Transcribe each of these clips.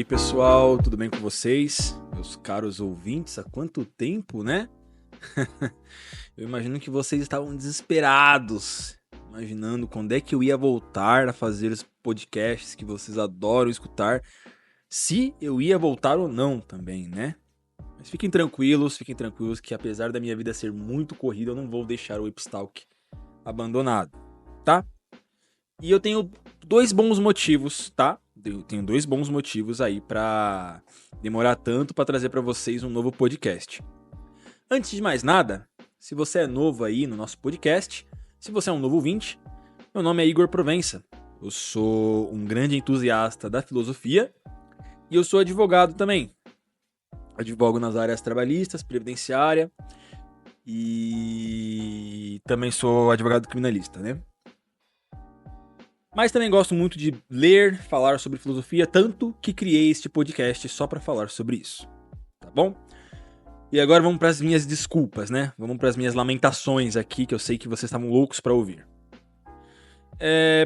pessoal, tudo bem com vocês? Meus caros ouvintes, há quanto tempo, né? Eu imagino que vocês estavam desesperados, imaginando quando é que eu ia voltar a fazer os podcasts que vocês adoram escutar, se eu ia voltar ou não também, né? Mas fiquem tranquilos que apesar da minha vida ser muito corrida, eu não vou deixar o Epstalk abandonado, tá? E eu tenho dois bons motivos, tá? Eu tenho dois bons motivos aí pra demorar tanto pra trazer pra vocês um novo podcast. Antes de mais nada, se você é novo aí no nosso podcast, se você é um novo ouvinte, meu nome é Igor Provença. Eu sou um grande entusiasta da filosofia e eu sou advogado também. Advogo nas áreas trabalhistas, previdenciária e também sou advogado criminalista, né? Mas também gosto muito de ler, falar sobre filosofia, tanto que criei este podcast só para falar sobre isso, tá bom? E agora vamos para as minhas desculpas, né? Vamos para as minhas lamentações aqui, que eu sei que vocês estavam loucos para ouvir.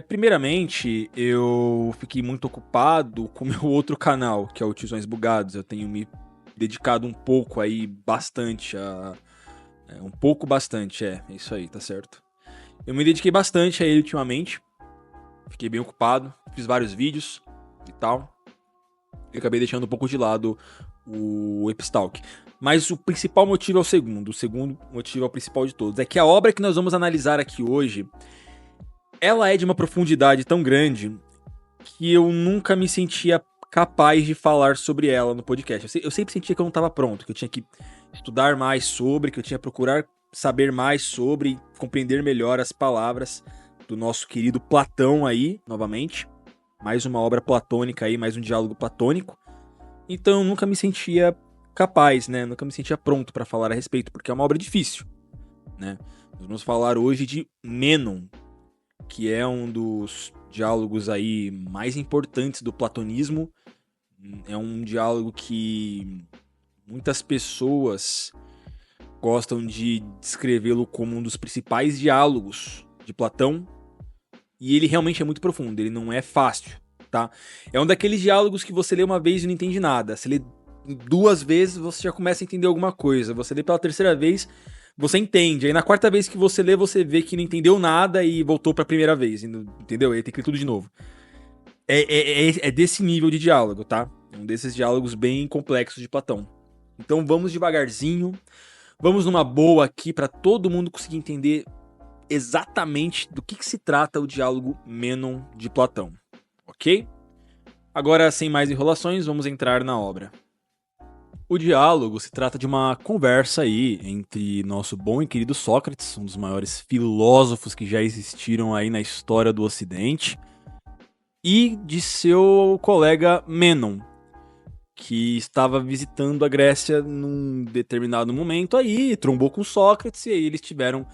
Primeiramente, eu fiquei muito ocupado com o meu outro canal, que é o Tiozões Bugados. Eu tenho me dedicado um pouco aí, bastante a... é isso aí, tá certo. Eu me dediquei bastante a ele ultimamente. Fiquei bem ocupado, fiz vários vídeos e tal. E acabei deixando um pouco de lado o Epstalk. Mas o principal motivo é o segundo. O segundo motivo é o principal de todos. É que a obra que nós vamos analisar aqui hoje, ela é de uma profundidade tão grande que eu nunca me sentia capaz de falar sobre ela no podcast. Eu sempre sentia que eu não estava pronto, que eu tinha que estudar mais sobre, que eu tinha que procurar saber mais sobre, compreender melhor as palavras do nosso querido Platão aí, novamente. Mais uma obra platônica aí, mais um diálogo platônico. Então eu nunca me sentia capaz, né? Nunca me sentia pronto para falar a respeito, porque é uma obra difícil, né? Nós vamos falar hoje de Mênon, que é um dos diálogos aí mais importantes do platonismo. É um diálogo que muitas pessoas gostam de descrevê-lo como um dos principais diálogos de Platão. E ele realmente é muito profundo, ele não é fácil, tá? É um daqueles diálogos que você lê uma vez e não entende nada. Você lê duas vezes, você já começa a entender alguma coisa. Você lê pela terceira vez, você entende. Aí na quarta vez que você lê, você vê que não entendeu nada e voltou pra primeira vez, entendeu? Aí tem que ler tudo de novo. É desse nível de diálogo, tá? É um desses diálogos bem complexos de Platão. Então vamos devagarzinho, vamos numa boa aqui pra todo mundo conseguir entender exatamente do que se trata o diálogo Mênon de Platão, ok? Agora, sem mais enrolações, vamos entrar na obra. O diálogo se trata de uma conversa aí entre nosso bom e querido Sócrates, um dos maiores filósofos que já existiram aí na história do Ocidente, e de seu colega Mênon, que estava visitando a Grécia num determinado momento aí, trombou com Sócrates e aí eles tiveram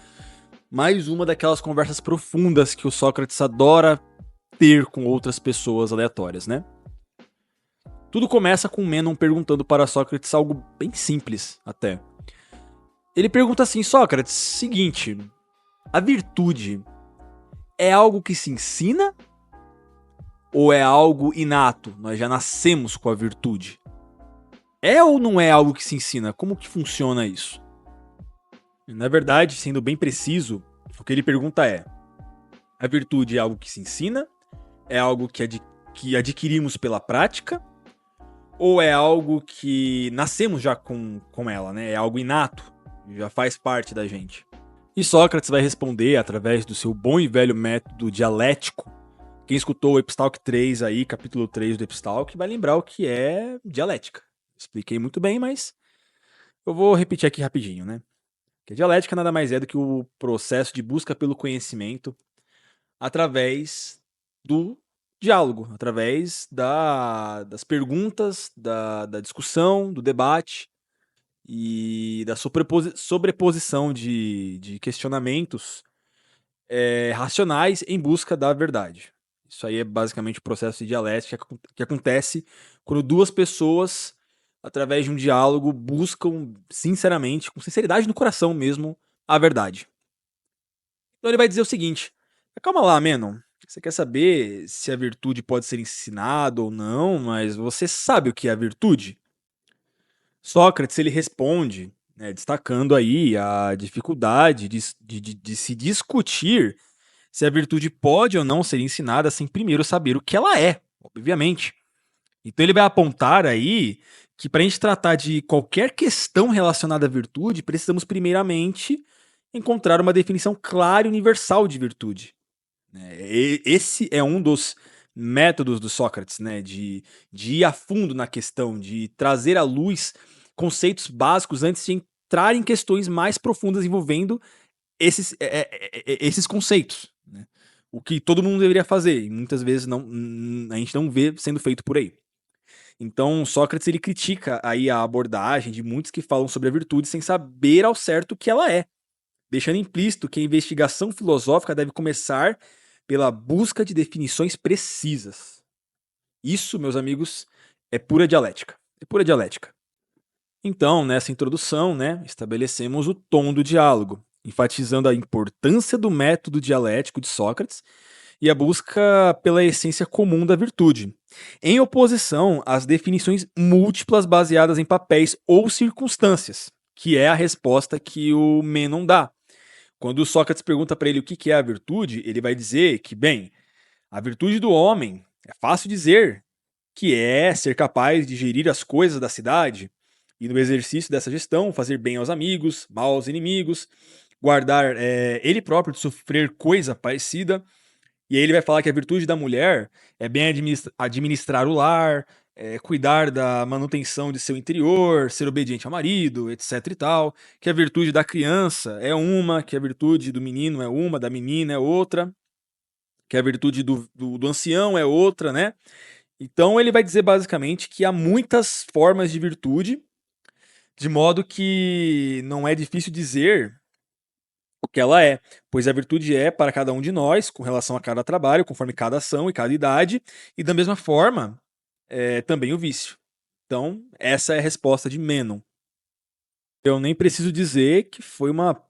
mais uma daquelas conversas profundas que o Sócrates adora ter com outras pessoas aleatórias, né? Tudo começa com Mênon perguntando para Sócrates algo bem simples, até. Ele pergunta assim, Sócrates, seguinte, a virtude é algo que se ensina ou é algo inato? Nós já nascemos com a virtude. É ou não é algo que se ensina? Como que funciona isso? Na verdade, sendo bem preciso, o que ele pergunta é: a virtude é algo que se ensina? É algo que adquirimos pela prática? Ou é algo que nascemos já com ela, né? É algo inato, já faz parte da gente. E Sócrates vai responder através do seu bom e velho método dialético. Quem escutou o Epstalk 3 aí, capítulo 3 do Epstalk, vai lembrar o que é dialética. Expliquei muito bem, mas eu vou repetir aqui rapidinho, né? Que a dialética nada mais é do que o processo de busca pelo conhecimento através do diálogo, através das perguntas, da discussão, do debate e da sobreposição de questionamentos racionais em busca da verdade. Isso aí é basicamente o processo de dialética que acontece quando duas pessoas, através de um diálogo, buscam sinceramente, com sinceridade no coração mesmo, a verdade. Então ele vai dizer o seguinte: calma lá, Mênon. Você quer saber se a virtude pode ser ensinada ou não, mas você sabe o que é a virtude? Sócrates ele responde, né, destacando aí a dificuldade de se discutir se a virtude pode ou não ser ensinada sem primeiro saber o que ela é, obviamente. Então ele vai apontar aí que para a gente tratar de qualquer questão relacionada à virtude, precisamos primeiramente encontrar uma definição clara e universal de virtude. Esse é um dos métodos do Sócrates, né, de ir a fundo na questão, de trazer à luz conceitos básicos antes de entrar em questões mais profundas envolvendo esses conceitos. Né? O que todo mundo deveria fazer, e muitas vezes a gente não vê sendo feito por aí. Então, Sócrates ele critica aí a abordagem de muitos que falam sobre a virtude sem saber ao certo o que ela é, deixando implícito que a investigação filosófica deve começar pela busca de definições precisas. Isso, meus amigos, é pura dialética. É pura dialética. Então, nessa introdução, né, estabelecemos o tom do diálogo, enfatizando a importância do método dialético de Sócrates e a busca pela essência comum da virtude, em oposição às definições múltiplas baseadas em papéis ou circunstâncias, que é a resposta que o Menon dá. Quando Sócrates pergunta para ele o que é a virtude, ele vai dizer que, bem, a virtude do homem é fácil dizer que é ser capaz de gerir as coisas da cidade e, no exercício dessa gestão, fazer bem aos amigos, mal aos inimigos, guardar ele próprio de sofrer coisa parecida. E aí ele vai falar que a virtude da mulher é bem administrar o lar, cuidar da manutenção de seu interior, ser obediente ao marido, etc e tal. Que a virtude da criança é uma, que a virtude do menino é uma, da menina é outra, que a virtude do ancião é outra, né? Então ele vai dizer basicamente que há muitas formas de virtude, de modo que não é difícil dizer o que ela é, pois a virtude é para cada um de nós, com relação a cada trabalho, conforme cada ação e cada idade, e da mesma forma, também o vício. Então, essa é a resposta de Menon. Eu nem preciso dizer que foi uma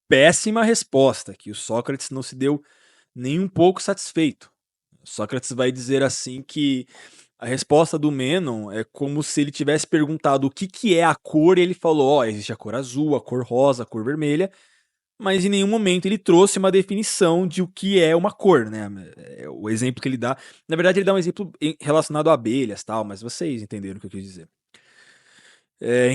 péssima resposta, que o Sócrates não se deu nem um pouco satisfeito. Sócrates vai dizer assim que a resposta do Menon é como se ele tivesse perguntado o que é a cor e ele falou, ó, existe a cor azul, a cor rosa, a cor vermelha, mas em nenhum momento ele trouxe uma definição de o que é uma cor, né? O exemplo que ele dá, na verdade ele dá um exemplo relacionado a abelhas, tal, mas vocês entenderam o que eu quis dizer.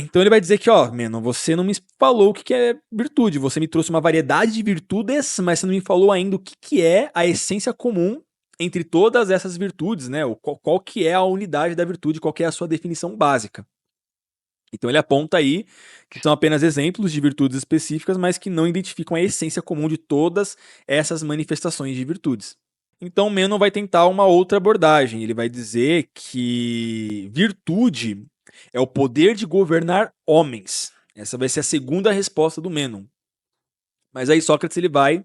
Então ele vai dizer que, ó, Menon, você não me falou o que é virtude, você me trouxe uma variedade de virtudes, mas você não me falou ainda o que é a essência comum entre todas essas virtudes, né? Qual que é a unidade da virtude, qual que é a sua definição básica. Então ele aponta aí que são apenas exemplos de virtudes específicas, mas que não identificam a essência comum de todas essas manifestações de virtudes. Então Menon vai tentar uma outra abordagem. Ele vai dizer que virtude é o poder de governar homens. Essa vai ser a segunda resposta do Menon. Mas aí Sócrates ele vai,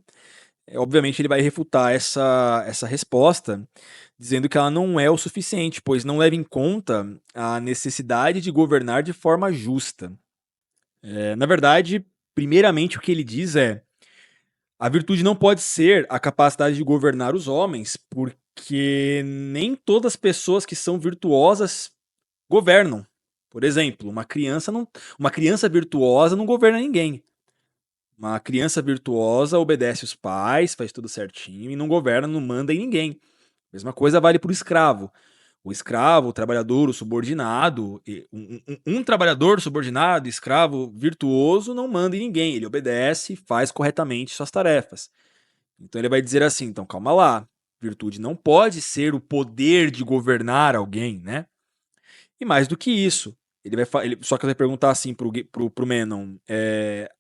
obviamente ele vai refutar essa resposta, dizendo que ela não é o suficiente, pois não leva em conta a necessidade de governar de forma justa. Na verdade, primeiramente o que ele diz é a virtude não pode ser a capacidade de governar os homens, porque nem todas as pessoas que são virtuosas governam. Por exemplo, uma criança virtuosa não governa ninguém. Uma criança virtuosa obedece os pais, faz tudo certinho e não governa, não manda em ninguém. Mesma coisa vale para o escravo. O escravo, o trabalhador, o subordinado, um trabalhador subordinado, escravo virtuoso, não manda em ninguém. Ele obedece e faz corretamente suas tarefas. Então ele vai dizer assim, então calma lá. Virtude não pode ser o poder de governar alguém, né? E mais do que isso, só que vai perguntar assim pro Menon,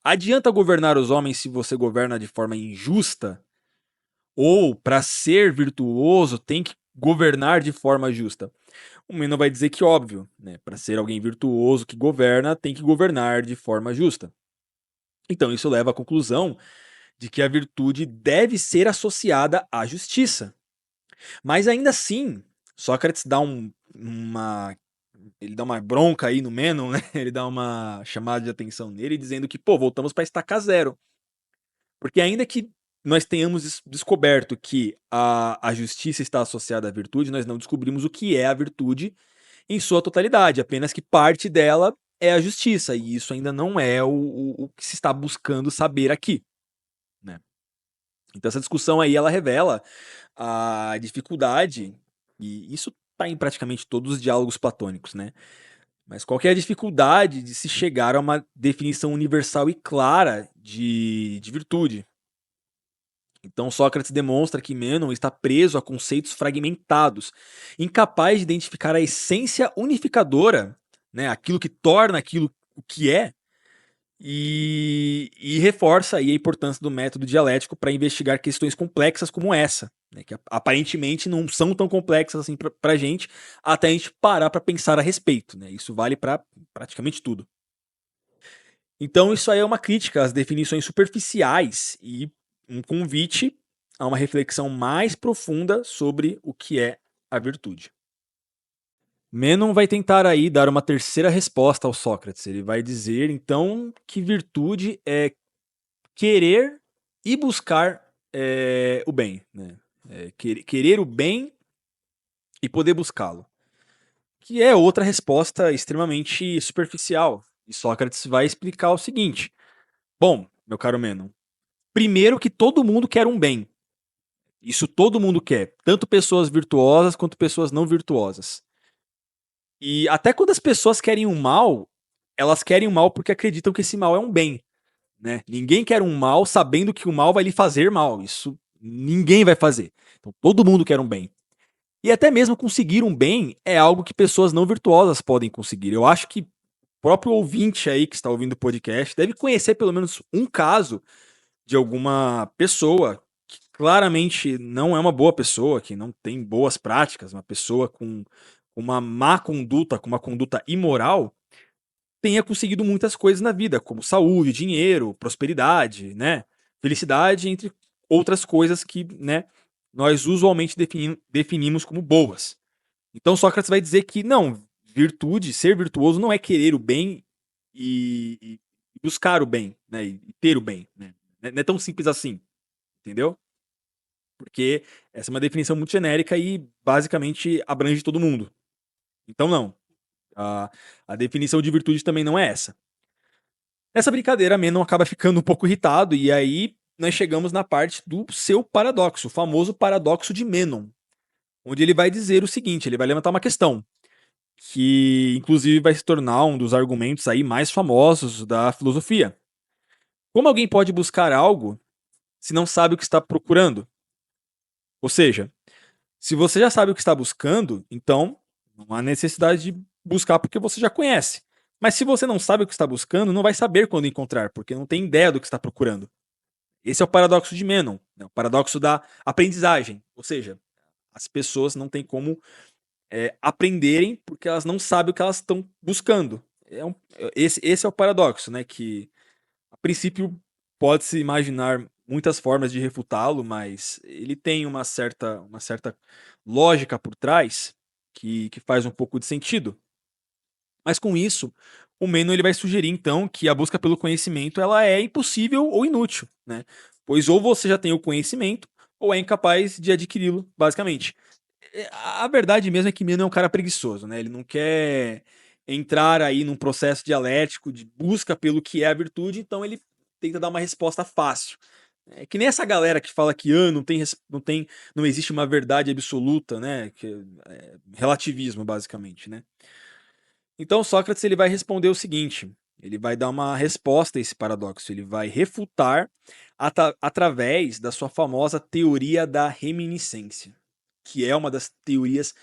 adianta governar os homens se você governa de forma injusta? Ou, para ser virtuoso, tem que governar de forma justa? O Menon vai dizer que óbvio, né? Para ser alguém virtuoso que governa, tem que governar de forma justa. Então isso leva à conclusão de que a virtude deve ser associada à justiça. Mas ainda assim, Sócrates dá ele dá uma bronca aí no Menon, né? Ele dá uma chamada de atenção nele, dizendo que, pô, voltamos para estacar zero. Porque ainda que nós tenhamos descoberto que a justiça está associada à virtude, nós não descobrimos o que é a virtude em sua totalidade, apenas que parte dela é a justiça, e isso ainda não é o que se está buscando saber aqui, né? Então essa discussão aí, ela revela a dificuldade, e isso está em praticamente todos os diálogos platônicos, né? Mas qual que é a dificuldade de se chegar a uma definição universal e clara de virtude? Então Sócrates demonstra que Mênon está preso a conceitos fragmentados, incapaz de identificar a essência unificadora, né, aquilo que torna aquilo o que é, e reforça aí a importância do método dialético para investigar questões complexas como essa, né, que aparentemente não são tão complexas assim para a gente, até a gente parar para pensar a respeito. Né? Isso vale para praticamente tudo. Então isso aí é uma crítica às definições superficiais e um convite a uma reflexão mais profunda sobre o que é a virtude. Menon vai tentar aí dar uma terceira resposta ao Sócrates. Ele vai dizer então que virtude é querer e buscar o bem, né? Querer o bem e poder buscá-lo. Que é outra resposta extremamente superficial. E Sócrates vai explicar o seguinte: bom, meu caro Menon, primeiro que todo mundo quer um bem. Isso todo mundo quer, tanto pessoas virtuosas quanto pessoas não virtuosas. E até quando as pessoas querem um mal, elas querem um mal porque acreditam que esse mal é um bem. Né? Ninguém quer um mal sabendo que o mal vai lhe fazer mal. Isso ninguém vai fazer. Então todo mundo quer um bem. E até mesmo conseguir um bem é algo que pessoas não virtuosas podem conseguir. Eu acho que o próprio ouvinte aí que está ouvindo o podcast deve conhecer pelo menos um caso de alguma pessoa que claramente não é uma boa pessoa, que não tem boas práticas, uma pessoa com uma má conduta, com uma conduta imoral, tenha conseguido muitas coisas na vida, como saúde, dinheiro, prosperidade, né? Felicidade, entre outras coisas que, né, nós usualmente definimos como boas. Então Sócrates vai dizer que não, virtude, ser virtuoso não é querer o bem e buscar o bem, né? E ter o bem, né? Não é tão simples assim, entendeu? Porque essa é uma definição muito genérica e basicamente abrange todo mundo. Então não. A definição de virtude também não é essa. Nessa brincadeira, Menon acaba ficando um pouco irritado e aí nós chegamos na parte do seu paradoxo, o famoso paradoxo de Menon, onde ele vai dizer o seguinte, ele vai levantar uma questão, que inclusive vai se tornar um dos argumentos aí mais famosos da filosofia. Como alguém pode buscar algo se não sabe o que está procurando? Ou seja, se você já sabe o que está buscando, então não há necessidade de buscar porque você já conhece. Mas se você não sabe o que está buscando, não vai saber quando encontrar, porque não tem ideia do que está procurando. Esse é o paradoxo de Menon, né? O paradoxo da aprendizagem. Ou seja, as pessoas não têm como aprenderem porque elas não sabem o que elas estão buscando. Esse é o paradoxo, né? Que a princípio pode-se imaginar muitas formas de refutá-lo, mas ele tem uma certa lógica por trás que faz um pouco de sentido. Mas com isso, o Menon ele vai sugerir então que a busca pelo conhecimento ela é impossível ou inútil, né? Pois ou você já tem o conhecimento ou é incapaz de adquiri-lo, basicamente. A verdade mesmo é que Menon é um cara preguiçoso, né? Ele não quer entrar aí num processo dialético de busca pelo que é a virtude, então ele tenta dar uma resposta fácil. É que nem essa galera que fala que não existe uma verdade absoluta, né? Que é relativismo, basicamente, né? Então Sócrates ele vai responder o seguinte, ele vai dar uma resposta a esse paradoxo, ele vai refutar através da sua famosa teoria da reminiscência, que é uma das teorias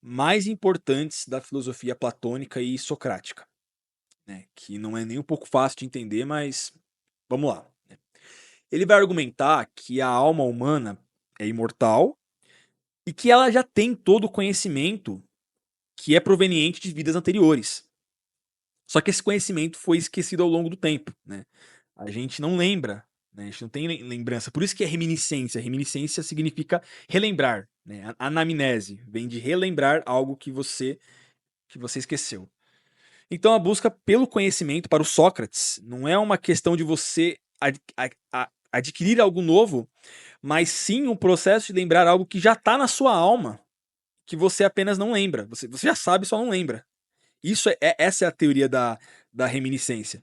mais importantes da filosofia platônica e socrática, né? Que não é nem um pouco fácil de entender, mas vamos lá. Né? Ele vai argumentar que a alma humana é imortal e que ela já tem todo o conhecimento que é proveniente de vidas anteriores. Só que esse conhecimento foi esquecido ao longo do tempo, né? A gente não lembra, né? A gente não tem lembrança. Por isso que é reminiscência. Reminiscência significa relembrar, né? Anamnese vem de relembrar algo que você esqueceu. Então a busca pelo conhecimento para o Sócrates não é uma questão de você adquirir algo novo, mas sim um processo de lembrar algo que já está na sua alma, que você apenas não lembra. Você já sabe, só não lembra. Essa é a teoria da reminiscência.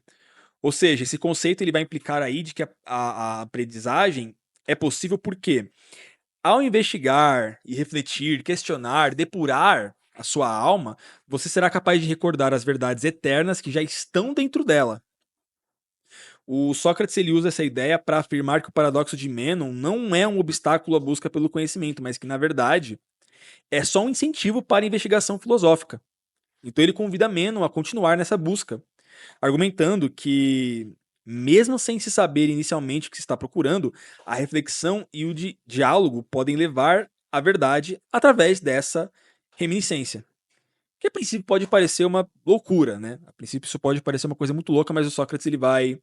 Ou seja, esse conceito ele vai implicar aí de que a aprendizagem é possível porque, ao investigar e refletir, questionar, depurar a sua alma, você será capaz de recordar as verdades eternas que já estão dentro dela. O Sócrates ele usa essa ideia para afirmar que o paradoxo de Menon não é um obstáculo à busca pelo conhecimento, mas que, na verdade, é só um incentivo para a investigação filosófica. Então ele convida Menon a continuar nessa busca, argumentando que, mesmo sem se saber inicialmente o que se está procurando, a reflexão e o diálogo podem levar à verdade através dessa reminiscência. Que a princípio pode parecer uma loucura, né? A princípio isso pode parecer uma coisa muito louca, mas o Sócrates ele vai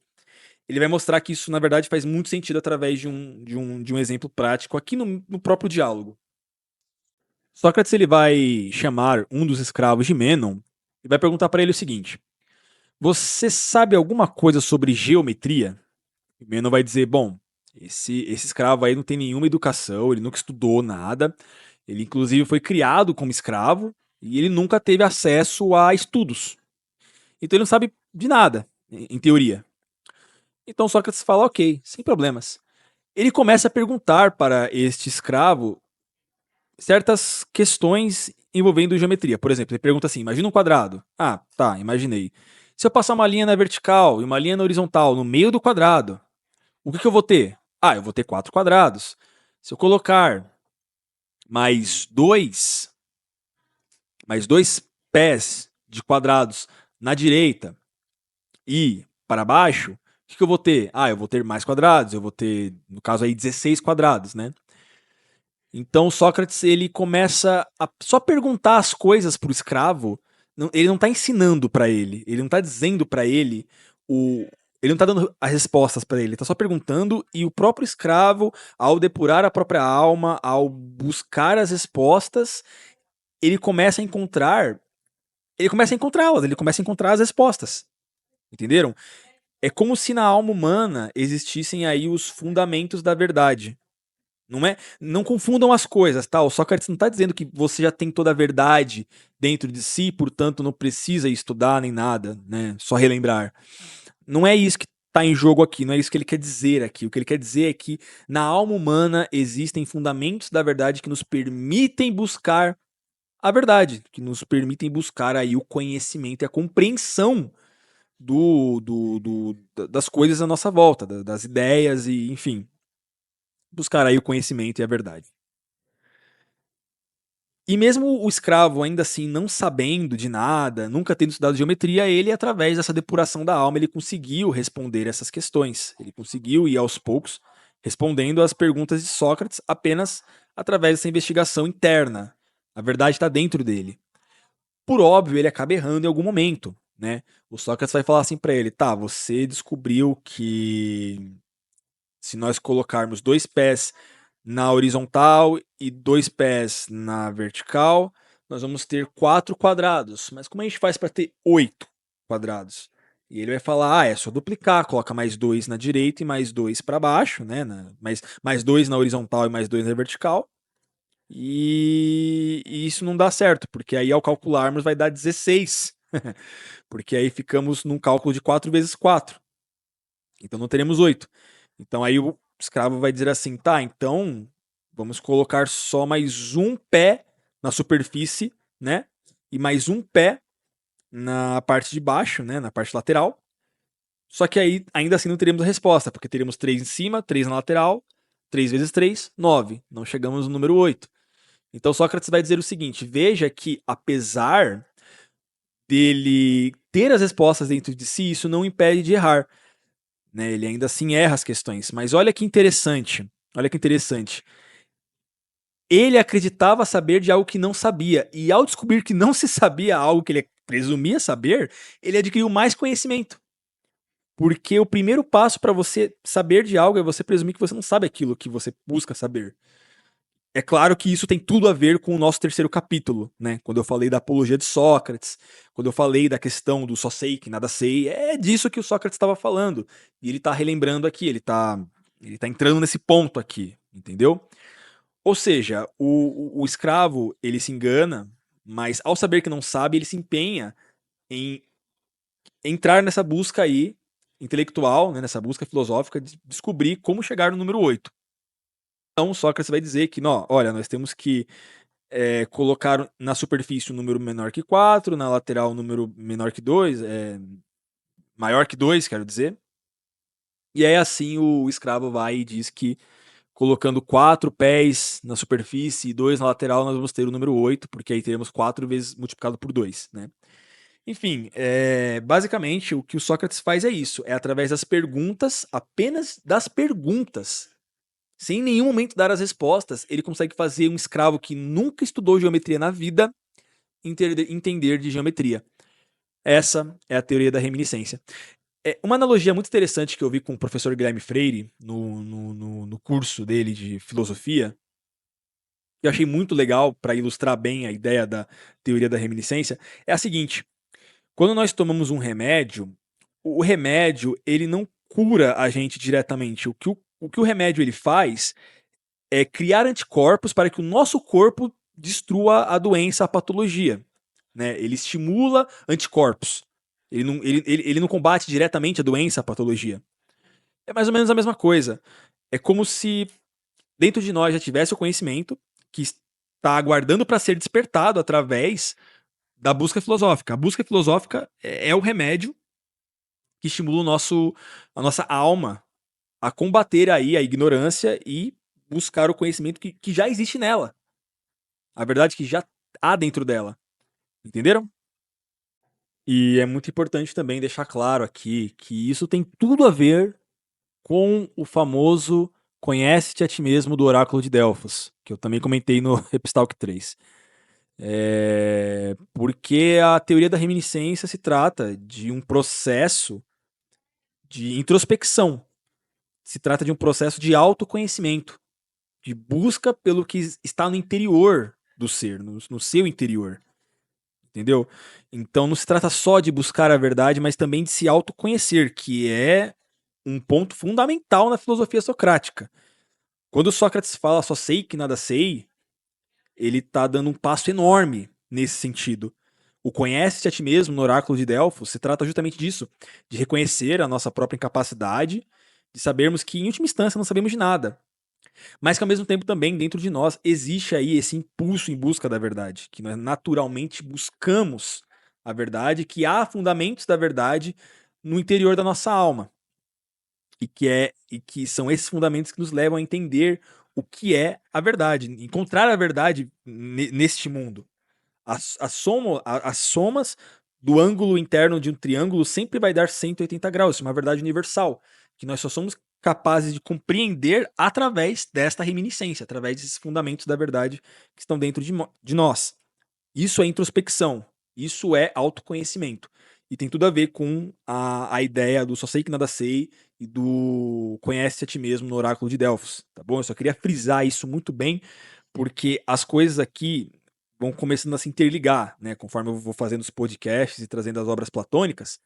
mostrar que isso, na verdade, faz muito sentido através de um exemplo prático aqui no próprio diálogo. Sócrates ele vai chamar um dos escravos de Menon e vai perguntar para ele o seguinte: você sabe alguma coisa sobre geometria? E Menon vai dizer: bom, esse escravo aí não tem nenhuma educação, ele nunca estudou nada, ele inclusive foi criado como escravo e ele nunca teve acesso a estudos. Então ele não sabe de nada, em teoria. Então Sócrates fala: ok, sem problemas. Ele começa a perguntar para este escravo certas questões envolvendo geometria. Por exemplo, ele pergunta assim: imagina um quadrado. Ah, tá, imaginei. Se eu passar uma linha na vertical e uma linha na horizontal no meio do quadrado, o que eu vou ter? Ah, eu vou ter 4 quadrados. Se eu colocar mais dois pés de quadrados na direita e para baixo, o que eu vou ter? Ah, eu vou ter mais quadrados, eu vou ter, no caso aí, 16 quadrados, né? Então Sócrates ele começa a só perguntar as coisas pro escravo. Ele não tá ensinando para ele não tá dizendo para ele o ele não tá dando as respostas para ele tá só perguntando e o próprio escravo, ao depurar a própria alma, ao buscar as respostas, ele começa a encontrar, ele começa a encontrá-las, ele começa a encontrar as respostas. Entenderam? É como se na alma humana existissem aí os fundamentos da verdade. Não confundam as coisas, tá? O Sócrates não está dizendo que você já tem toda a verdade dentro de si, portanto não precisa estudar nem nada, né? Só relembrar. Não é isso que está em jogo aqui, não é isso que ele quer dizer aqui. O que ele quer dizer é que na alma humana existem fundamentos da verdade que nos permitem buscar a verdade, que nos permitem buscar aí o conhecimento e a compreensão das coisas à nossa volta, das ideias e, enfim, buscar aí o conhecimento e a verdade. E mesmo o escravo, ainda assim, não sabendo de nada, nunca tendo estudado geometria, ele, através dessa depuração da alma, ele conseguiu responder essas questões. Ele conseguiu ir aos poucos respondendo às perguntas de Sócrates apenas através dessa investigação interna. A verdade está dentro dele. Por óbvio, ele acaba errando em algum momento, né? O Sócrates vai falar assim para ele: tá, você descobriu que se nós colocarmos 2 pés na horizontal e 2 pés na vertical, nós vamos ter 4 quadrados. Mas como a gente faz para ter 8 quadrados? E ele vai falar: é só duplicar, coloca mais 2 na direita e mais 2 para baixo, né? Mais 2 na horizontal e mais 2 na vertical. E isso não dá certo, porque aí ao calcularmos vai dar 16. Porque aí ficamos num cálculo de 4 vezes 4. Então não teremos 8. Então aí o escravo vai dizer assim: tá, então vamos colocar só mais um pé na superfície, né? E mais um pé na parte de baixo, né? Na parte lateral. Só que aí ainda assim não teremos a resposta, porque teremos 3 em cima, 3 na lateral, 3 vezes 3, 9. Não chegamos no número 8. Então Sócrates vai dizer o seguinte: veja que apesar dele ter as respostas dentro de si, isso não impede de errar. Né? Ele ainda assim erra as questões. Mas olha que interessante. Olha que interessante. Ele acreditava saber de algo que não sabia. E ao descobrir que não se sabia algo que ele presumia saber, ele adquiriu mais conhecimento. Porque o primeiro passo para você saber de algo é você presumir que você não sabe aquilo que você busca saber. É claro que isso tem tudo a ver com o nosso terceiro capítulo, né? Quando eu falei da apologia de Sócrates, quando eu falei da questão do só sei que nada sei, é disso que o Sócrates estava falando. E ele está relembrando aqui, ele está Ele tá entrando nesse ponto aqui, entendeu? Ou seja, o escravo, ele se engana, mas ao saber que não sabe, ele se empenha em entrar nessa busca aí intelectual, né, nessa busca filosófica de descobrir como chegar no número 8. Então Sócrates vai dizer que, não, olha, nós temos que colocar na superfície um número menor que 4, na lateral um número menor que 2, maior que 2, quero dizer. E aí assim o escravo vai e diz que colocando 4 pés na superfície e 2 na lateral, nós vamos ter o número 8, porque aí teremos 4 vezes multiplicado por 2, né? Enfim, basicamente o que o Sócrates faz é isso, é através das perguntas, apenas das perguntas, sem em nenhum momento dar as respostas, ele consegue fazer um escravo que nunca estudou geometria na vida entender de geometria. Essa é a teoria da reminiscência. Uma analogia muito interessante que eu vi com o professor Guilherme Freire no curso dele de filosofia, que eu achei muito legal para ilustrar bem a ideia da teoria da reminiscência, é a seguinte: quando nós tomamos um remédio, o remédio ele não cura a gente diretamente. O que o remédio ele faz é criar anticorpos para que o nosso corpo destrua a doença, a patologia. Né? Ele estimula anticorpos. Ele não combate diretamente a doença, a patologia. É mais ou menos a mesma coisa. É como se dentro de nós já tivesse o conhecimento que está aguardando para ser despertado através da busca filosófica. A busca filosófica é o remédio que estimula a nossa alma a combater aí a ignorância e buscar o conhecimento que já existe nela. A verdade que já há dentro dela. Entenderam? E é muito importante também deixar claro aqui que isso tem tudo a ver com o famoso Conhece-te a ti mesmo do Oráculo de Delfos, que eu também comentei no Epistalk 3. Porque a teoria da reminiscência se trata de um processo de introspecção. Se trata de um processo de autoconhecimento, de busca pelo que está no interior do ser, no seu interior. Entendeu? Então não se trata só de buscar a verdade, mas também de se autoconhecer, que é um ponto fundamental na filosofia socrática. Quando Sócrates fala só sei que nada sei, ele está dando um passo enorme nesse sentido. O conhece-te a ti mesmo no oráculo de Delfos se trata justamente disso, de reconhecer a nossa própria incapacidade, de sabermos que em última instância não sabemos de nada, mas que ao mesmo tempo também dentro de nós existe aí esse impulso em busca da verdade, que nós naturalmente buscamos a verdade, que há fundamentos da verdade no interior da nossa alma. E que são esses fundamentos que nos levam a entender o que é a verdade, encontrar a verdade neste mundo. As somas do ângulo interno de um triângulo sempre vai dar 180 graus, isso é uma verdade universal, que nós só somos capazes de compreender através desta reminiscência, através desses fundamentos da verdade que estão dentro de nós. Isso é introspecção, isso é autoconhecimento. E tem tudo a ver com a ideia do só sei que nada sei e do conhece a ti mesmo no oráculo de Delfos, tá bom? Eu só queria frisar isso muito bem, porque as coisas aqui vão começando a se interligar, né? Conforme eu vou fazendo os podcasts e trazendo as obras platônicas,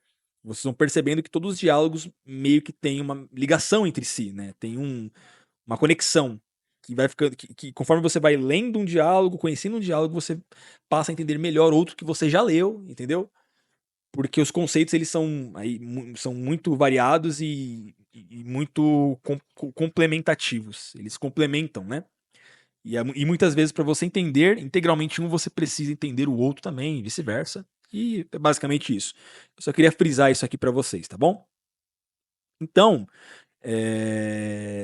vocês vão percebendo que todos os diálogos meio que têm uma ligação entre si, né? Tem uma conexão que vai ficando que conforme você vai lendo um diálogo, conhecendo um diálogo, você passa a entender melhor outro que você já leu, entendeu? Porque os conceitos eles são muito variados e muito complementativos. Eles complementam, né? E muitas vezes, para você entender integralmente um, você precisa entender o outro também, e vice-versa. E é basicamente isso. Eu só queria frisar isso aqui para vocês, tá bom? Então,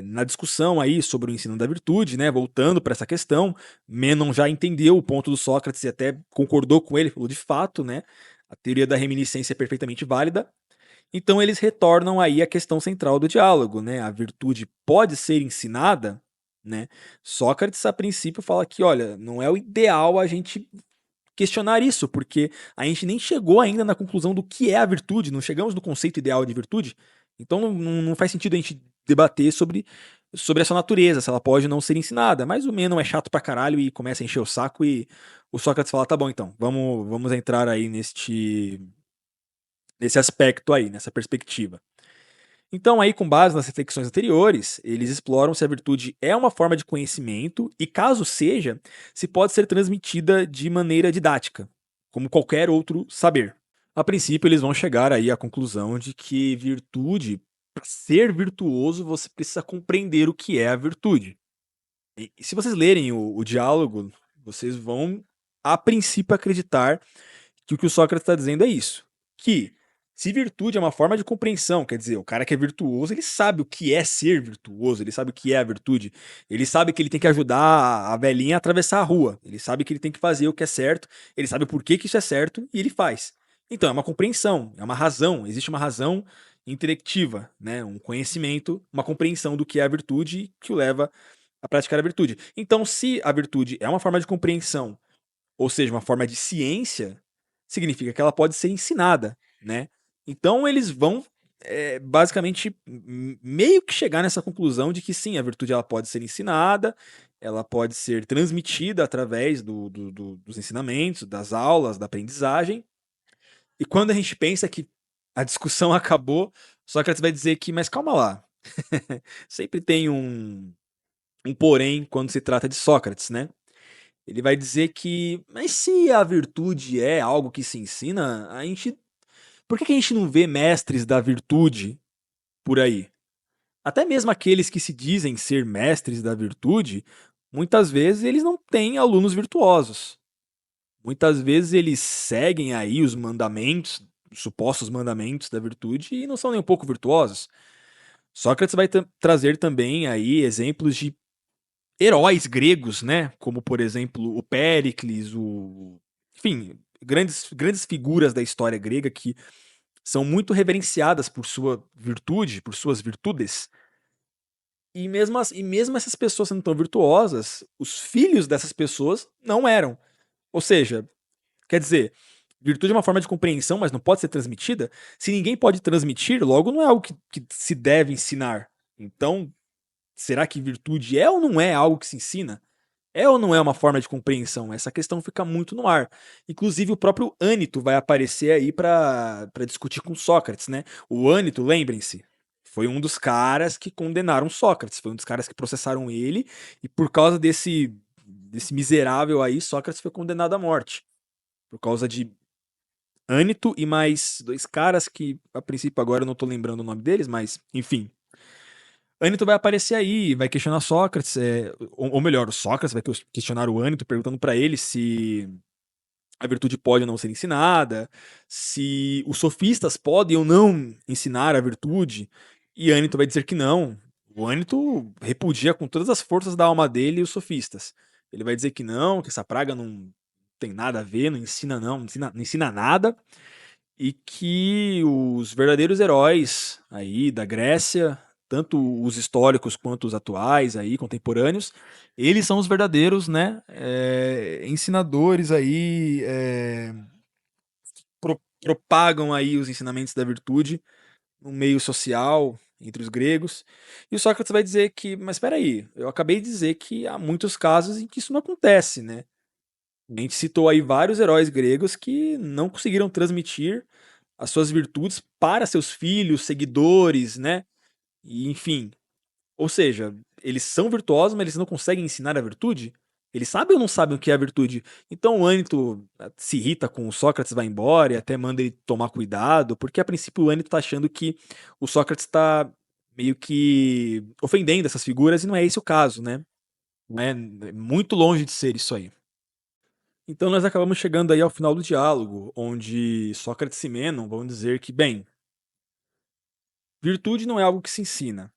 na discussão aí sobre o ensino da virtude, né, voltando para essa questão, Menon já entendeu o ponto do Sócrates e até concordou com ele, falou de fato, né, a teoria da reminiscência é perfeitamente válida. Então eles retornam aí à questão central do diálogo, né? A virtude pode ser ensinada, né? Sócrates a princípio fala que, olha, não é o ideal a gente questionar isso, porque a gente nem chegou ainda na conclusão do que é a virtude, não chegamos no conceito ideal de virtude, então não faz sentido a gente debater sobre essa natureza, se ela pode não ser ensinada. Mas o Menon é chato pra caralho e começa a encher o saco e o Sócrates fala, tá bom então, vamos entrar aí nesse aspecto aí, nessa perspectiva. Então, aí, com base nas reflexões anteriores, eles exploram se a virtude é uma forma de conhecimento e, caso seja, se pode ser transmitida de maneira didática, como qualquer outro saber. A princípio, eles vão chegar aí à conclusão de que virtude, para ser virtuoso, você precisa compreender o que é a virtude. E se vocês lerem o diálogo, vocês vão, a princípio, acreditar que o Sócrates está dizendo é isso. Que se virtude é uma forma de compreensão, quer dizer, o cara que é virtuoso, ele sabe o que é ser virtuoso, ele sabe o que é a virtude, ele sabe que ele tem que ajudar a velhinha a atravessar a rua, ele sabe que ele tem que fazer o que é certo, ele sabe por que isso é certo e ele faz. Então, é uma compreensão, é uma razão, existe uma razão intelectiva, né? Um conhecimento, uma compreensão do que é a virtude que o leva a praticar a virtude. Então, se a virtude é uma forma de compreensão, ou seja, uma forma de ciência, significa que ela pode ser ensinada, né? Então eles vão basicamente meio que chegar nessa conclusão de que sim, a virtude ela pode ser ensinada, ela pode ser transmitida através dos ensinamentos, das aulas, da aprendizagem. E quando a gente pensa que a discussão acabou, Sócrates vai dizer que, mas calma lá, sempre tem um porém quando se trata de Sócrates, né? Ele vai dizer que, mas se a virtude é algo que se ensina, a gente. Por que a gente não vê mestres da virtude por aí? Até mesmo aqueles que se dizem ser mestres da virtude, muitas vezes eles não têm alunos virtuosos. Muitas vezes eles seguem aí os mandamentos, os supostos mandamentos da virtude e não são nem um pouco virtuosos. Sócrates vai trazer também aí exemplos de heróis gregos, né? Como, por exemplo, o Péricles, enfim, grandes figuras da história grega que são muito reverenciadas por sua virtude, por suas virtudes. E mesmo essas pessoas sendo tão virtuosas, os filhos dessas pessoas não eram. Ou seja, quer dizer, virtude é uma forma de compreensão, mas não pode ser transmitida. Se ninguém pode transmitir, logo não é algo que se deve ensinar. Então, será que virtude é ou não é algo que se ensina? É ou não é uma forma de compreensão? Essa questão fica muito no ar. Inclusive, o próprio Ânito vai aparecer aí para discutir com Sócrates, né? O Ânito, lembrem-se, foi um dos caras que condenaram Sócrates, foi um dos caras que processaram ele, e por causa desse miserável aí, Sócrates foi condenado à morte. Por causa de Ânito e mais dois caras que, a princípio, agora eu não tô lembrando o nome deles, mas, enfim. Ânito vai aparecer aí, vai questionar Sócrates, ou melhor, o Sócrates vai questionar o Ânito, perguntando para ele se a virtude pode ou não ser ensinada, se os sofistas podem ou não ensinar a virtude, e Ânito vai dizer que não. O Ânito repudia com todas as forças da alma dele os sofistas. Ele vai dizer que não, que essa praga não tem nada a ver, não ensina não ensina nada, e que os verdadeiros heróis aí da Grécia, tanto os históricos quanto os atuais aí, contemporâneos, eles são os verdadeiros, né, ensinadores aí, propagam aí os ensinamentos da virtude no meio social, entre os gregos. E o Sócrates vai dizer que, mas espera aí, eu acabei de dizer que há muitos casos em que isso não acontece, né? A gente citou aí vários heróis gregos que não conseguiram transmitir as suas virtudes para seus filhos, seguidores, né? E, enfim, ou seja, eles são virtuosos, mas eles não conseguem ensinar a virtude? Eles sabem ou não sabem o que é a virtude? Então o Ânito se irrita com o Sócrates, vai embora e até manda ele tomar cuidado, porque a princípio o Ânito tá achando que o Sócrates tá meio que ofendendo essas figuras e não é esse o caso, né? Não é muito longe de ser isso aí. Então nós acabamos chegando aí ao final do diálogo, onde Sócrates e Mênon vão dizer que, bem, virtude não é algo que se ensina.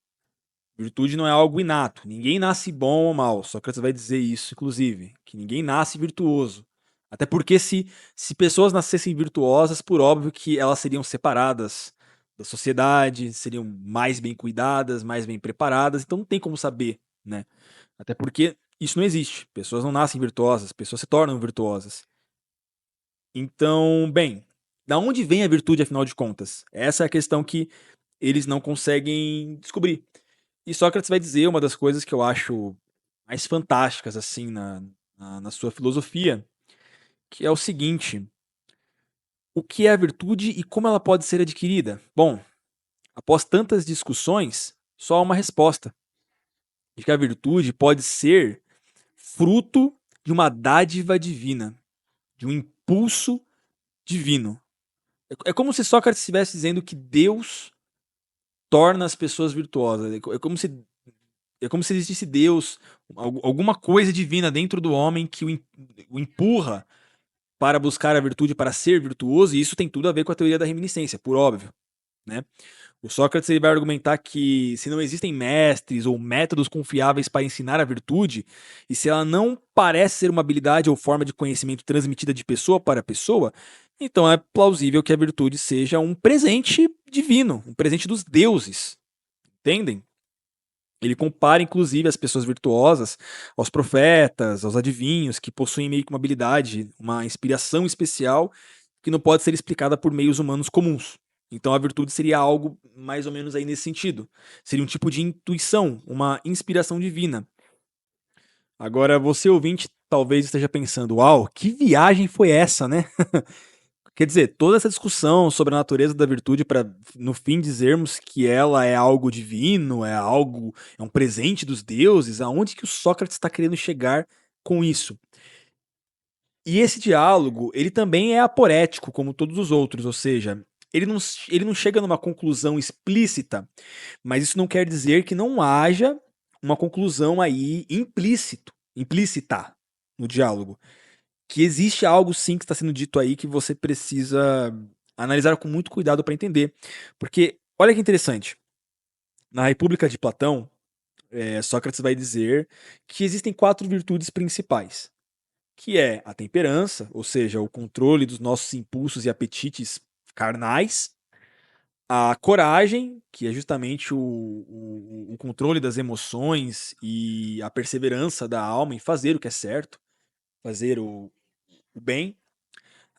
Virtude não é algo inato. Ninguém nasce bom ou mal. Sócrates vai dizer isso, inclusive, que ninguém nasce virtuoso. Até porque se pessoas nascessem virtuosas, por óbvio que elas seriam separadas da sociedade, seriam mais bem cuidadas, mais bem preparadas, então não tem como saber, né? Até porque isso não existe. Pessoas não nascem virtuosas, pessoas se tornam virtuosas. Então, bem, da onde vem a virtude afinal de contas? Essa é a questão que eles não conseguem descobrir. E Sócrates vai dizer uma das coisas que eu acho mais fantásticas, assim, na sua filosofia, que é o seguinte: o que é a virtude e como ela pode ser adquirida? Bom, após tantas discussões, só há uma resposta. De que a virtude pode ser fruto de uma dádiva divina, de um impulso divino. É como se Sócrates estivesse dizendo que Deus torna as pessoas virtuosas. É como se existisse Deus, alguma coisa divina dentro do homem que o empurra para buscar a virtude, para ser virtuoso, e isso tem tudo a ver com a teoria da reminiscência, por óbvio, né? O Sócrates ele vai argumentar que se não existem mestres ou métodos confiáveis para ensinar a virtude, e se ela não parece ser uma habilidade ou forma de conhecimento transmitida de pessoa para pessoa, então é plausível que a virtude seja um presente divino, um presente dos deuses. Entendem? Ele compara, inclusive, as pessoas virtuosas aos profetas, aos adivinhos, que possuem meio que uma habilidade, uma inspiração especial que não pode ser explicada por meios humanos comuns. Então a virtude seria algo mais ou menos aí nesse sentido. Seria um tipo de intuição, uma inspiração divina. Agora, você ouvinte talvez esteja pensando, uau, que viagem foi essa, né? Quer dizer, toda essa discussão sobre a natureza da virtude para no fim dizermos que ela é algo divino, é um presente dos deuses, aonde que o Sócrates está querendo chegar com isso? E esse diálogo, ele também é aporético, como todos os outros, ou seja, ele não chega numa conclusão explícita, mas isso não quer dizer que não haja uma conclusão aí implícita no diálogo. Que existe algo sim que está sendo dito aí que você precisa analisar com muito cuidado para entender. Porque, olha que interessante, na República de Platão, Sócrates vai dizer que existem 4 virtudes principais, que é a temperança, ou seja, o controle dos nossos impulsos e apetites carnais, a coragem, que é justamente o controle das emoções e a perseverança da alma em fazer o que é certo, fazer o bem,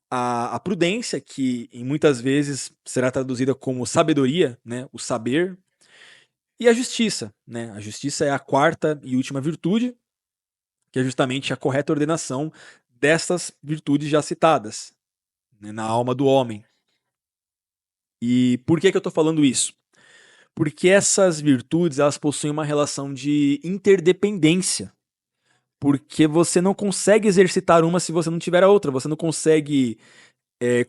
a prudência, que em muitas vezes será traduzida como sabedoria, né, o saber, e a justiça. Né? A justiça é a quarta e última virtude, que é justamente a correta ordenação dessas virtudes já citadas, né, na alma do homem. E por que eu estou falando isso? Porque essas virtudes elas possuem uma relação de interdependência. Porque você não consegue exercitar uma se você não tiver a outra. Você não consegue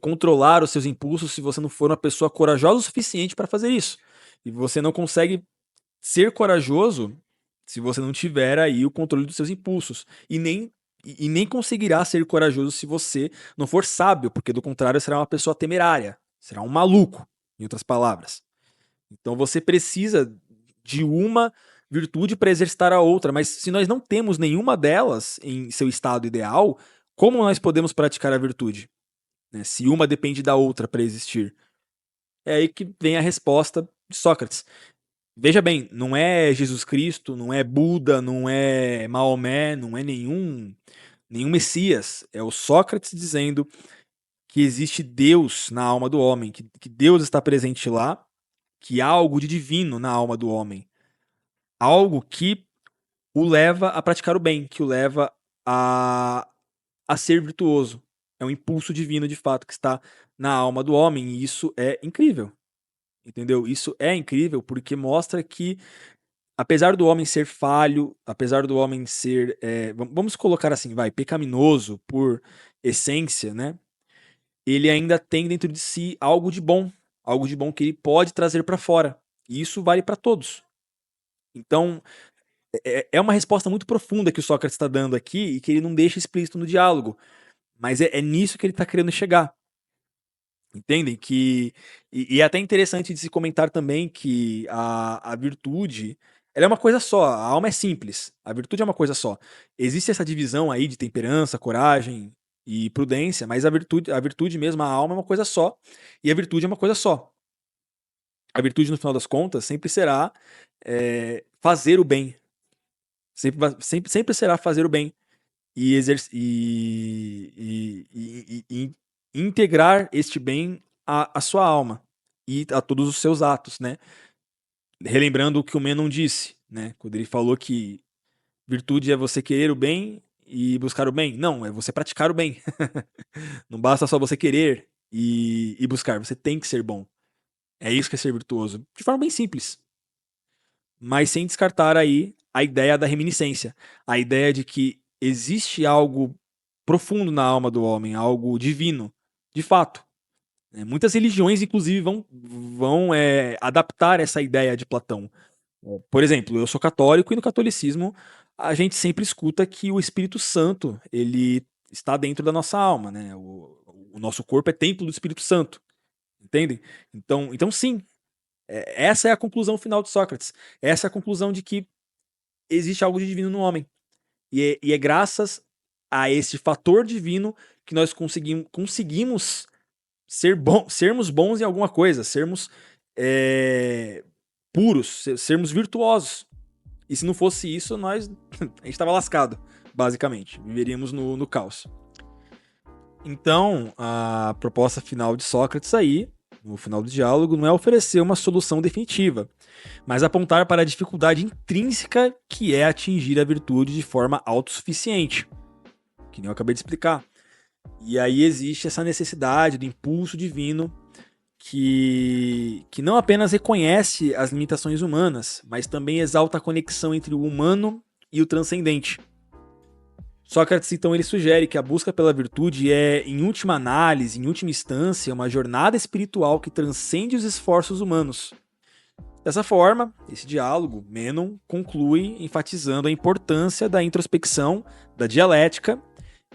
controlar os seus impulsos se você não for uma pessoa corajosa o suficiente para fazer isso. E você não consegue ser corajoso se você não tiver aí o controle dos seus impulsos. E nem conseguirá ser corajoso se você não for sábio, porque do contrário será uma pessoa temerária, será um maluco, em outras palavras. Então você precisa de uma virtude para exercitar a outra, mas se nós não temos nenhuma delas em seu estado ideal, como nós podemos praticar a virtude? Né? Se uma depende da outra para existir. É aí que vem a resposta de Sócrates. Veja bem, não é Jesus Cristo, não é Buda, não é Maomé, não é nenhum Messias. É o Sócrates dizendo que existe Deus na alma do homem, que Deus está presente lá, que há algo de divino na alma do homem. Algo que o leva a praticar o bem, que o leva a ser virtuoso. É um impulso divino, de fato, que está na alma do homem, e isso é incrível. Entendeu? Isso é incrível porque mostra que, apesar do homem ser falho, apesar do homem ser, vamos colocar assim, pecaminoso por essência, né? Ele ainda tem dentro de si algo de bom que ele pode trazer para fora. E isso vale para todos. Então, é uma resposta muito profunda que o Sócrates está dando aqui e que ele não deixa explícito no diálogo. Mas é nisso que ele está querendo chegar. Entendem? E é até interessante de se comentar também que a virtude ela é uma coisa só, a alma é simples, a virtude é uma coisa só. Existe essa divisão aí de temperança, coragem e prudência, mas a virtude mesmo, a alma é uma coisa só, e a virtude é uma coisa só. A virtude, no final das contas, sempre será fazer o bem. Sempre será fazer o bem e, e integrar este bem à sua alma e a todos os seus atos, né? Relembrando o que o Menon disse, né? Quando ele falou que virtude é você querer o bem e buscar o bem. Não, é você praticar o bem. Não basta só você querer e buscar, você tem que ser bom. É isso que é ser virtuoso. De forma bem simples. Mas sem descartar aí a ideia da reminiscência. A ideia de que existe algo profundo na alma do homem, algo divino, de fato. Muitas religiões, inclusive, vão adaptar essa ideia de Platão. Por exemplo, eu sou católico e no catolicismo a gente sempre escuta que o Espírito Santo ele está dentro da nossa alma, né? O nosso corpo é templo do Espírito Santo, entendem? Então sim, essa é a conclusão final de Sócrates. Essa é a conclusão de que existe algo de divino no homem. E é graças a esse fator divino que nós conseguimos sermos bons em alguma coisa, sermos puros, sermos virtuosos. E se não fosse isso, a gente estava lascado, basicamente. Viveríamos no caos. Então, a proposta final de Sócrates aí, no final do diálogo, não é oferecer uma solução definitiva, mas apontar para a dificuldade intrínseca que é atingir a virtude de forma autossuficiente, que nem eu acabei de explicar. E aí existe essa necessidade do impulso divino que não apenas reconhece as limitações humanas, mas também exalta a conexão entre o humano e o transcendente. Sócrates, então, ele sugere que a busca pela virtude é, em última análise, em última instância, uma jornada espiritual que transcende os esforços humanos. Dessa forma, esse diálogo, Mênon conclui enfatizando a importância da introspecção, da dialética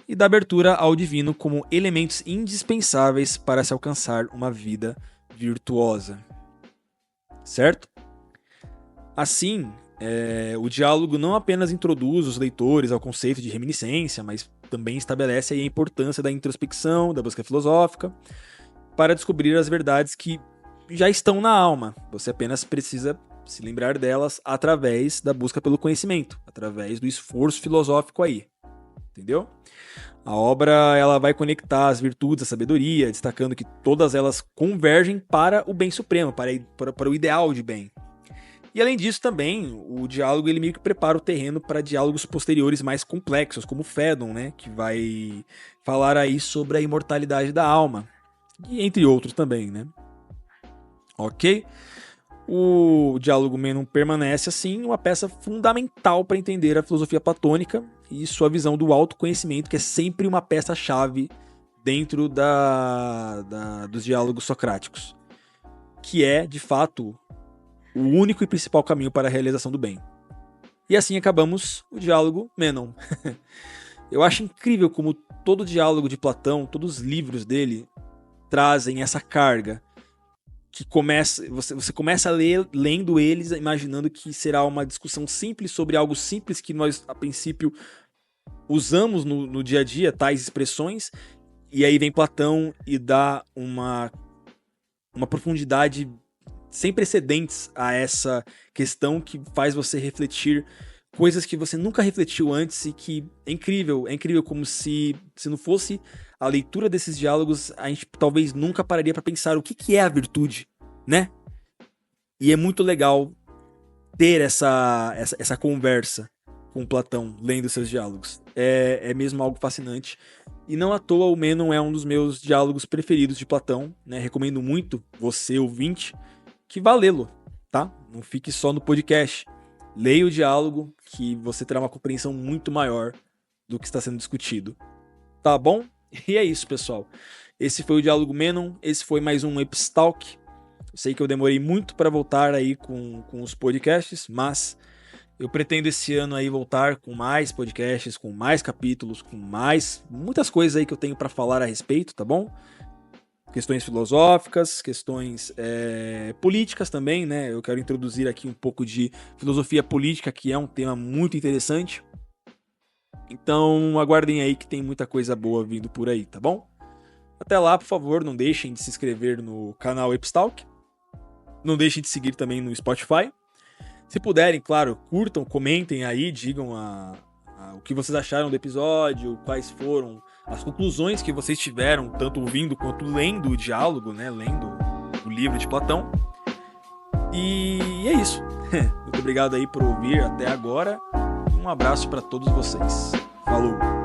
e da abertura ao divino como elementos indispensáveis para se alcançar uma vida virtuosa. Certo? Assim, o diálogo não apenas introduz os leitores ao conceito de reminiscência, mas também estabelece aí a importância da introspecção, da busca filosófica, para descobrir as verdades que já estão na alma. Você apenas precisa se lembrar delas através da busca pelo conhecimento, através do esforço filosófico aí. Entendeu? A obra ela vai conectar as virtudes, a sabedoria, destacando que todas elas convergem para o bem supremo, para o ideal de bem. E além disso também, o diálogo ele meio que prepara o terreno para diálogos posteriores mais complexos, como o Fédon, né, que vai falar aí sobre a imortalidade da alma, e entre outros também, né? Ok? O diálogo Mênon permanece, assim, uma peça fundamental para entender a filosofia platônica e sua visão do autoconhecimento, que é sempre uma peça-chave dentro dos diálogos socráticos, que é, de fato, o único e principal caminho para a realização do bem. E assim acabamos o diálogo Mênon. Eu acho incrível como todo diálogo de Platão, todos os livros dele, trazem essa carga que você começa a ler, lendo eles, imaginando que será uma discussão simples sobre algo simples que nós, a princípio, usamos no dia a dia, tais expressões, e aí vem Platão e dá uma profundidade sem precedentes a essa questão que faz você refletir coisas que você nunca refletiu antes e que é incrível como se não fosse a leitura desses diálogos, a gente talvez nunca pararia para pensar o que é a virtude, né? E é muito legal ter essa conversa com Platão, lendo seus diálogos. É mesmo algo fascinante. E não à toa o Mênon é um dos meus diálogos preferidos de Platão, né? Recomendo muito você, ouvinte, que vá lê-lo, tá? Não fique só no podcast. Leia o diálogo que você terá uma compreensão muito maior do que está sendo discutido. Tá bom? E é isso, pessoal. Esse foi o Diálogo Mênon. Esse foi mais um Epistalk. Eu sei que eu demorei muito para voltar aí com os podcasts, mas eu pretendo esse ano aí voltar com mais podcasts, com mais capítulos, com muitas coisas aí que eu tenho para falar a respeito, tá bom? Questões filosóficas, questões políticas também, né? Eu quero introduzir aqui um pouco de filosofia política, que é um tema muito interessante. Então, aguardem aí que tem muita coisa boa vindo por aí, tá bom? Até lá, por favor, não deixem de se inscrever no canal Epistalk. Não deixem de seguir também no Spotify. Se puderem, claro, curtam, comentem aí, digam o que vocês acharam do episódio, quais foram as conclusões que vocês tiveram, tanto ouvindo quanto lendo o diálogo, né? Lendo o livro de Platão. E é isso. Muito obrigado aí por ouvir até agora. Um abraço para todos vocês. Falou!